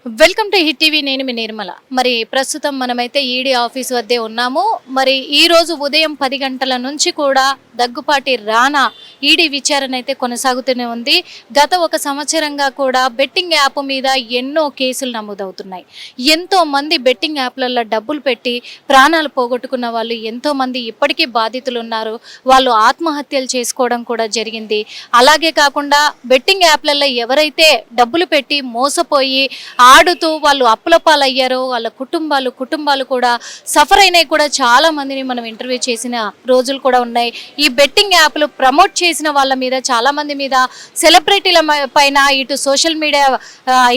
Welcome to hit TV. నేను మీ నిర్మల. మరి ప్రస్తుతం మనమైతే ఈడీ ఆఫీస్ వద్దే ఉన్నాము. మరి ఈ రోజు ఉదయం 10 గంటల నుంచి కూడా దగ్గుపాటి రానా ఈడీ విచారణ అయితే కొనసాగుతూనే ఉంది. గత ఒక సంవత్సరంగా కూడా బెట్టింగ్ యాప్ మీద ఎన్నో కేసులు నమోదవుతున్నాయి. ఎంతో మంది బెట్టింగ్ యాప్లలో డబ్బులు పెట్టి ప్రాణాలు పోగొట్టుకున్న వాళ్ళు ఎంతో మంది ఇప్పటికీ బాధితులు ఉన్నారు. వాళ్ళు ఆత్మహత్యలు చేసుకోవడం కూడా జరిగింది. అలాగే కాకుండా బెట్టింగ్ యాప్లలో ఎవరైతే డబ్బులు పెట్టి మోసపోయి ఆడుతూ వాళ్ళు అప్పుల పాలయ్యారో వాళ్ళ కుటుంబాలు కూడా సఫర్ అయినాయి. కూడా చాలా మందిని మనం ఇంటర్వ్యూ చేసిన రోజులు కూడా ఉన్నాయి. ఈ బెట్టింగ్ యాప్లు ప్రమోట్ చేసిన వాళ్ళ మీద, చాలా మంది మీద, సెలబ్రిటీల పైన, ఇటు సోషల్ మీడియా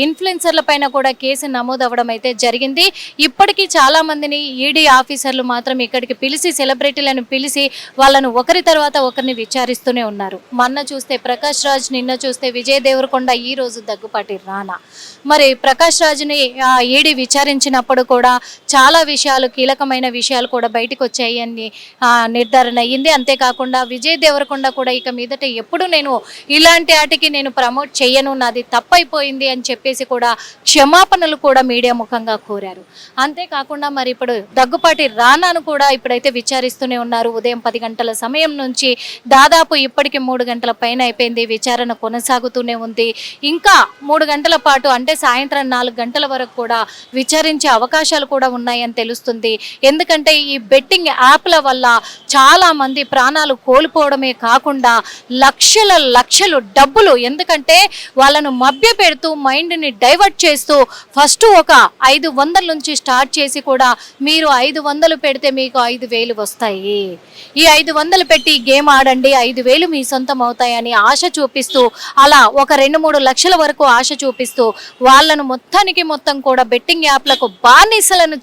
ఇన్ఫ్లుయెన్సర్ల పైన కూడా కేసు నమోదు అవ్వడం అయితే జరిగింది. ఇప్పటికీ చాలా మందిని ఈడీ ఆఫీసర్లు మాత్రం ఇక్కడికి పిలిచి, సెలబ్రిటీలను పిలిచి వాళ్ళను ఒకరి తర్వాత ఒకరిని విచారిస్తూనే ఉన్నారు. మొన్న చూస్తే ప్రకాష్ రాజ్, నిన్న చూస్తే విజయ్ దేవరకొండ, ఈ రోజు దగ్గుపాటి రానా. మరి ప్రకాష్ రాజ్ని ఈడీ విచారించినప్పుడు కూడా చాలా విషయాలు, కీలకమైన విషయాలు కూడా బయటకు వచ్చాయి అని నిర్ధారణ అయ్యింది. అంతేకాకుండా విజయ్ దేవరకొండ కూడా ఇక మీదట ఎప్పుడు నేను ఇలాంటి వాటికి నేను ప్రమోట్ చేయను, నాది తప్పైపోయింది అని చెప్పేసి కూడా క్షమాపణలు కూడా మీడియా ముఖంగా కోరారు. అంతేకాకుండా మరి ఇప్పుడు దగ్గుపాటి రానాను కూడా ఇప్పుడైతే విచారిస్తూనే ఉన్నారు. ఉదయం 10 గంటల సమయం నుంచి దాదాపు ఇప్పటికి 3 గంటల పైన అయిపోయింది. విచారణ కొనసాగుతూనే ఉంది. ఇంకా 3 గంటల పాటు అంటే సాయంత్రం 4 గంటల వరకు కూడా విచారించే అవకాశాలు కూడా ఉన్నాయని తెలుస్తుంది. ఎందుకంటే ఈ బెట్టింగ్ యాప్ల వల్ల చాలా మంది ప్రాణాలు కోల్పోవడమే కాకుండా లక్షలు డబ్బులు, ఎందుకంటే వాళ్ళను మభ్య పెడుతూ మైండ్ని డైవర్ట్ చేస్తూ ఫస్ట్ ఒక 500 నుంచి స్టార్ట్ చేసి కూడా మీరు 500 పెడితే మీకు 5,000 వస్తాయి, ఈ 500 పెట్టి గేమ్ ఆడండి, 5,000 మీ సొంతం అవుతాయని ఆశ చూపిస్తూ, అలా ఒక 2-3 లక్షల వరకు ఆశ చూపిస్తూ వాళ్ళను మొత్తం కూడా బెట్టింగ్ యాప్లకు బానిసలను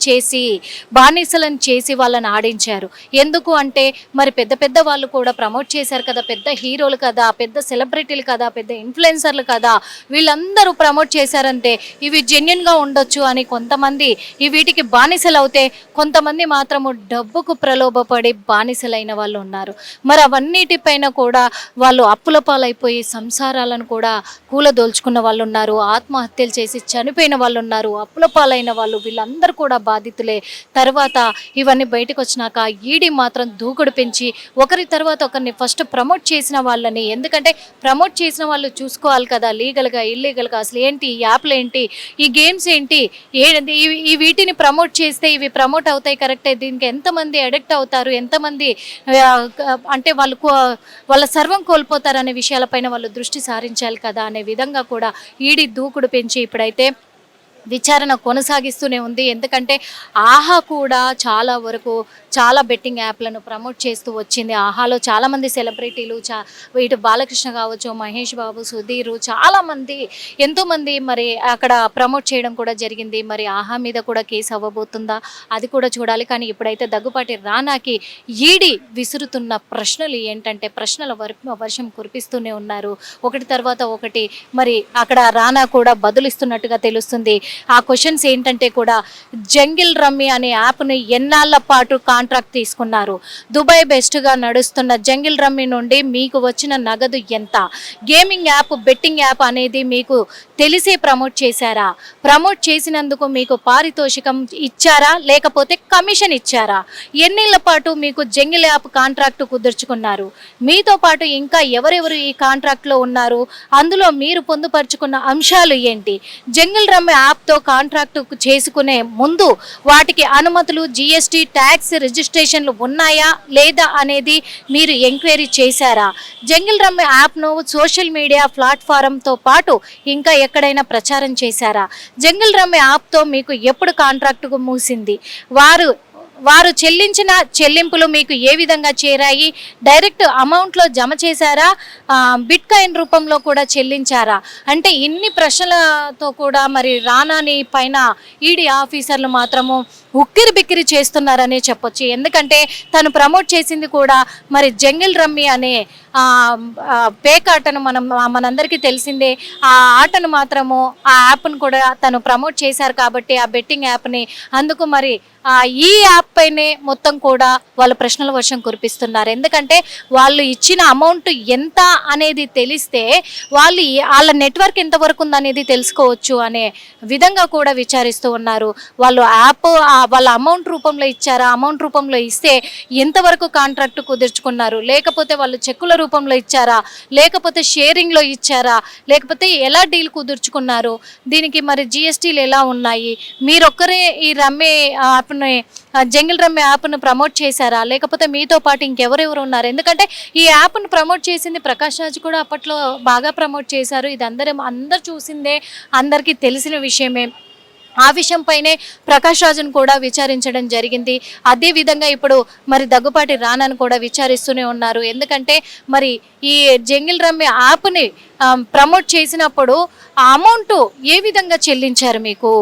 చేసి వాళ్ళని ఆడించారు. ఎందుకు అంటే మరి పెద్ద వాళ్ళు కూడా ప్రమోట్ చేశారు కదా, పెద్ద హీరోలు కదా, పెద్ద సెలబ్రిటీలు కదా, పెద్ద ఇన్ఫ్లుయెన్సర్లు కదా, వీళ్ళందరూ ప్రమోట్ చేశారంటే ఇవి జెన్యున్గా ఉండొచ్చు అని కొంతమంది ఈ వీటికి బానిసలు అవుతే, కొంతమంది మాత్రము డబ్బుకు ప్రలోభపడి బానిసలైన వాళ్ళు ఉన్నారు. మరి అవన్నిటిపైన కూడా వాళ్ళు అప్పుల పాలైపోయి సంసారాలను కూడా కూలదోల్చుకున్న వాళ్ళు ఉన్నారు, ఆత్మహత్యలు చేసి చనిపోయిన వాళ్ళు ఉన్నారు, అప్పుల పాలైన వాళ్ళు, వీళ్ళందరూ కూడా బాధితులే. తర్వాత ఇవన్నీ బయటకు వచ్చినాక ఈడీ మాత్రం దూకుడు పెంచి ఒకరి తర్వాత ఒకరిని ఫస్ట్ ప్రమోట్ చేసిన వాళ్ళని, ఎందుకంటే ప్రమోట్ చేసిన వాళ్ళు చూసుకోవాలి కదా, లీగల్గా ఇల్లీగల్గా అసలు ఏంటి, ఈ యాప్లు ఏంటి, ఈ గేమ్స్ ఏంటి, ఈ వీటిని ప్రమోట్ చేస్తే ఇవి ప్రమోట్ అవుతాయి కరెక్టే, దీనికి ఎంతమంది అడిక్ట్ అవుతారు, ఎంతమంది అంటే వాళ్ళ సర్వం కోల్పోతారు అనే విషయాలపైన వాళ్ళు దృష్టి సారించాలి కదా అనే విధంగా కూడా ఈడీ దూకుడు పెంచి ఇప్పుడైతే విచారణ కొనసాగిస్తూనే ఉంది. ఎందుకంటే ఆహా కూడా చాలా బెట్టింగ్ యాప్లను ప్రమోట్ చేస్తూ వచ్చింది. ఆహాలో చాలామంది సెలబ్రిటీలు, ఇటు బాలకృష్ణ కావచ్చు, మహేష్ బాబు, సుధీర్, చాలామంది ఎంతోమంది మరి అక్కడ ప్రమోట్ చేయడం కూడా జరిగింది. మరి ఆహా మీద కూడా కేసు అవ్వబోతుందా అది కూడా చూడాలి. కానీ ఇప్పుడైతే దగ్గుపాటి రానాకి ఈడీ విసురుతున్న ప్రశ్నలు ఏంటంటే ప్రశ్నల వర్షం కురిపిస్తూనే ఉన్నారు. ఒకటి తర్వాత ఒకటి మరి అక్కడ రానా కూడా బదులిస్తున్నట్టుగా తెలుస్తుంది. ఆ క్వశ్చన్స్ ఏంటంటే కూడా జంగిల్ రమ్మీ అనే యాప్ని ఎన్నాళ్ళ పాటు కాంట్రాక్ట్ తీసుకున్నారు, దుబాయ్ బెస్ట్గా నడుస్తున్న జంగిల్ రమ్మీ నుండి మీకు వచ్చిన నగదు ఎంత, గేమింగ్ యాప్, బెట్టింగ్ యాప్ అనేది మీకు తెలిసే ప్రమోట్ చేశారా, ప్రమోట్ చేసినందుకు మీకు పారితోషికం ఇచ్చారా, లేకపోతే కమిషన్ ఇచ్చారా, ఎన్నేళ్ల పాటు మీకు జంగిల్ యాప్ కాంట్రాక్ట్ కుదుర్చుకున్నారు, మీతో పాటు ఇంకా ఎవరెవరు ఈ కాంట్రాక్ట్లో ఉన్నారు, అందులో మీరు పొందుపరుచుకున్న అంశాలు ఏంటి, జంగిల్ రమ్మీ యాప్తో కాంట్రాక్ట్ చేసుకునే ముందు వాటికి అనుమతులు, జిఎస్టీ, ట్యాక్స్, రిజిస్ట్రేషన్లు ఉన్నాయా లేదా అనేది మీరు ఎంక్వైరీ చేశారా, జంగిల్ రమ్మీ యాప్ను సోషల్ మీడియా ప్లాట్ఫారంతో పాటు ఇంకా ఎక్కడైనా ప్రచారం చేశారా, జంగిల్ రమ్మీ యాప్తో మీకు ఎప్పుడు కాంట్రాక్టుకు మూసింది, వారు చెల్లించిన చెల్లింపులు మీకు ఏ విధంగా చేరాయి, డైరెక్ట్ అమౌంట్లో జమ చేశారా, బిట్ కాయిన్ రూపంలో కూడా చెల్లించారా, అంటే ఇన్ని ప్రశ్నలతో కూడా మరి రానాని పైన ఈడీ ఆఫీసర్లు మాత్రము ఉక్కిరి బిక్కిరి చేస్తున్నారనే చెప్పొచ్చు. ఎందుకంటే తను ప్రమోట్ చేసింది కూడా మరి జంగిల్ రమ్మీ అనే పేకాటను మనందరికీ తెలిసిందే. ఆ ఆటను మాత్రము ఆ యాప్ను కూడా తను ప్రమోట్ చేశారు కాబట్టి ఆ బెట్టింగ్ యాప్ని, అందుకు మరి ఈ యాప్ పైనే మొత్తం కూడా వాళ్ళు ప్రశ్నల వర్షం కురిపిస్తున్నారు. ఎందుకంటే వాళ్ళు ఇచ్చిన అమౌంట్ ఎంత అనేది తెలిస్తే వాళ్ళ నెట్వర్క్ ఎంతవరకు ఉందనేది తెలుసుకోవచ్చు అనే విధంగా కూడా విచారిస్తూ ఉన్నారు. వాళ్ళు యాప్ వాళ్ళ అమౌంట్ రూపంలో ఇచ్చారా, అమౌంట్ రూపంలో ఇస్తే ఎంతవరకు కాంట్రాక్ట్ కుదుర్చుకున్నారు, లేకపోతే వాళ్ళు చెక్కుల రూపంలో ఇచ్చారా, లేకపోతే షేరింగ్లో ఇచ్చారా, లేకపోతే ఎలా డీల్ కుదుర్చుకున్నారు, దీనికి మరి జిఎస్టీలు ఎలా ఉన్నాయి, మీరొక్కరే ఈ రమ్మే యాప్ని జంగిల్ రమ్మే యాప్ను ప్రమోట్ చేశారా, లేకపోతే మీతో పాటు ఇంకెవరెవరు ఉన్నారు? ఎందుకంటే ఈ యాప్ను ప్రమోట్ చేసింది ప్రకాష్ రాజ్ కూడా అప్పట్లో బాగా ప్రమోట్ చేశారు. ఇది అందరు చూసిందే, అందరికీ తెలిసిన విషయమే. ఆ విషయంపైనే ప్రకాష్ రాజును కూడా విచారించడం జరిగింది. అదే విధంగా ఇప్పుడు మరి దగ్గుపాటి రానాను కూడా విచారిస్తూనే ఉన్నారు. ఎందుకంటే మరి ఈ జంగిల్ రమ్మే యాప్ని ప్రమోట్ చేసినప్పుడు ఆ అమౌంట్ ఏ విధంగా చెల్లించారు, మీకు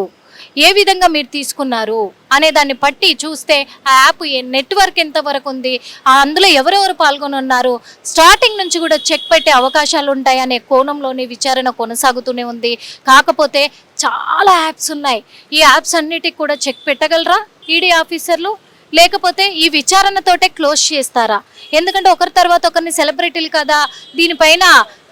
ఏ విధంగా మీరు తీసుకున్నారు అనే దాన్ని బట్టి చూస్తే ఆ యాప్ నెట్వర్క్ ఎంతవరకు ఉంది, అందులో ఎవరెవరు పాల్గొని ఉన్నారు, స్టార్టింగ్ నుంచి కూడా చెక్ పెట్టే అవకాశాలు ఉంటాయి అనే కోణంలోనే విచారణ కొనసాగుతూనే ఉంది. కాకపోతే చాలా యాప్స్ ఉన్నాయి. ఈ యాప్స్ అన్నిటికి కూడా చెక్ పెట్టగలరా ఈడీ ఆఫీసర్లు, లేకపోతే ఈ విచారణతోటే క్లోజ్ చేస్తారా? ఎందుకంటే ఒకరి తర్వాత ఒకరిని సెలబ్రిటీలు కదా, దీనిపైన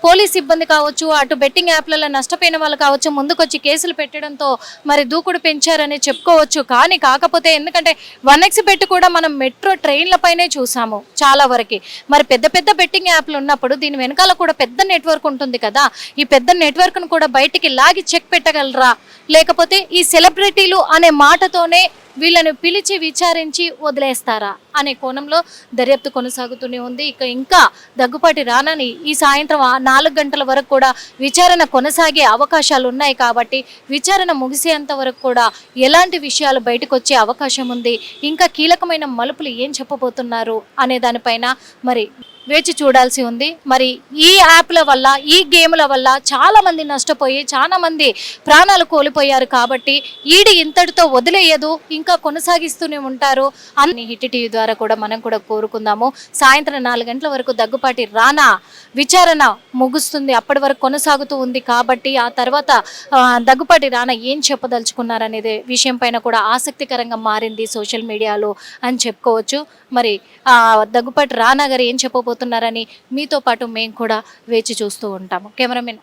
పోలీస్ సిబ్బంది కావచ్చు, అటు బెట్టింగ్ యాప్లలో నష్టపోయిన వాళ్ళు కావచ్చు, ముందుకొచ్చి కేసులు పెట్టడంతో మరి దూకుడు పెంచారని చెప్పుకోవచ్చు. కాకపోతే ఎందుకంటే 1x బెట్ కూడా మనం మెట్రో ట్రైన్లపైనే చూసాము చాలా వరకు. మరి పెద్ద పెద్ద బెట్టింగ్ యాప్లు ఉన్నప్పుడు దీని వెనకాల కూడా పెద్ద నెట్వర్క్ ఉంటుంది కదా, ఈ పెద్ద నెట్వర్క్ను కూడా బయటికి లాగి చెక్ పెట్టగలరా, లేకపోతే ఈ సెలబ్రిటీలు అనే మాటతోనే వీళ్ళని పిలిచి విచారించి వదిలేస్తారా అనే కోణంలో దర్యాప్తు కొనసాగుతూనే ఉంది. ఇంకా దగ్గుపాటి రానాని ఈ సాయంత్రం 4 గంటల వరకు కూడా విచారణ కొనసాగే అవకాశాలు ఉన్నాయి. కాబట్టి విచారణ ముగిసేంత వరకు కూడా ఎలాంటి విషయాలు బయటకు వచ్చే అవకాశం ఉంది, ఇంకా కీలకమైన మలుపులు ఏం చెప్పబోతున్నారు అనే దానిపైన మరి వేచి చూడాల్సి ఉంది. మరి ఈ యాప్ల వల్ల, ఈ గేమ్ల వల్ల చాలా మంది నష్టపోయి చాలా మంది ప్రాణాలు కోల్పోయారు. కాబట్టి ఈడీ ఇంతటితో వదిలేయదు, ఇంకా కొనసాగిస్తూనే ఉంటారు అని హిట్ టీవీ ద్వారా కూడా మనం కూడా కోరుకుందాము. సాయంత్రం 4 గంటల వరకు దగ్గుపాటి రానా విచారణ ముగుస్తుంది, అప్పటి వరకు కొనసాగుతూ ఉంది. కాబట్టి ఆ తర్వాత దగ్గుపాటి రానా ఏం చెప్పదలుచుకున్నారనేది విషయం పైన కూడా ఆసక్తికరంగా మారింది సోషల్ మీడియాలో అని చెప్పుకోవచ్చు. మరి దగ్గుపాటి రానా గారు ఏం చెప్పబోతున్నారని మీతో పాటు మేము కూడా వేచి చూస్తూ ఉంటాము. కెమెరామెన్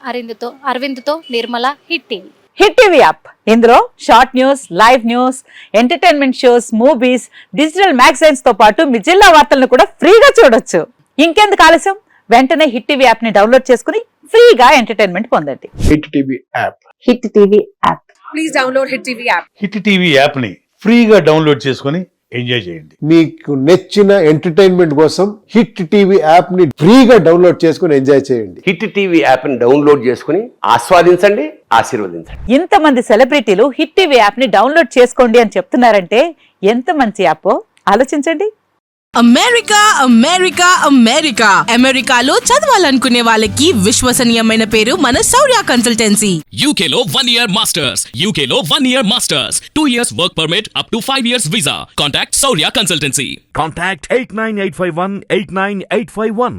అరవింద్తో Nirmala, hit TV. Hit TV app, ఇందులో short news, live news, entertainment shows, movies, digital magazines తో పాటు మీ జిల్లా వార్తలను కూడా ఫ్రీగా చూడొచ్చు. ఇంకెందుకు ఆలస్యం, వెంటనే హిట్ టీవీ యాప్ ని డౌన్లోడ్ చేసుకుని ఫ్రీగా ఎంటర్టైన్మెంట్ పొందండి. Hit TV app. Hit TV app. Please download hit TV app. Hit TV app ని ఫ్రీగా డౌన్లోడ్ చేసుకుని ఎంజాయ్ చేయండి. మీకు నచ్చిన ఎంటర్టైన్మెంట్ కోసం హిట్ టీవీ యాప్ ని ఫ్రీగా డౌన్లోడ్ చేసుకుని ఎంజాయ్ చేయండి. హిట్ టీవీ యాప్ ని డౌన్లోడ్ చేసుకుని ఆస్వాదించండి, ఆశీర్వదించండి. ఇంతమంది సెలబ్రిటీలు హిట్ టీవీ యాప్ ని డౌన్లోడ్ చేసుకోండి అని చెప్తున్నారంటే ఎంత మంచి యాప్ ఆలోచించండి. అమెరికా అమెరికా అమెరికా అమెరికాలో చదవాలనుకునే వాళ్ళకి విశ్వసనీయమైన పేరు మన శౌర్య కన్సల్టెన్సీ. UK లో 1 year masters. UK లో 1 year masters. 2 years work permit up to 5 years visa. Contact Saurya Consultancy. Contact 89851 89851.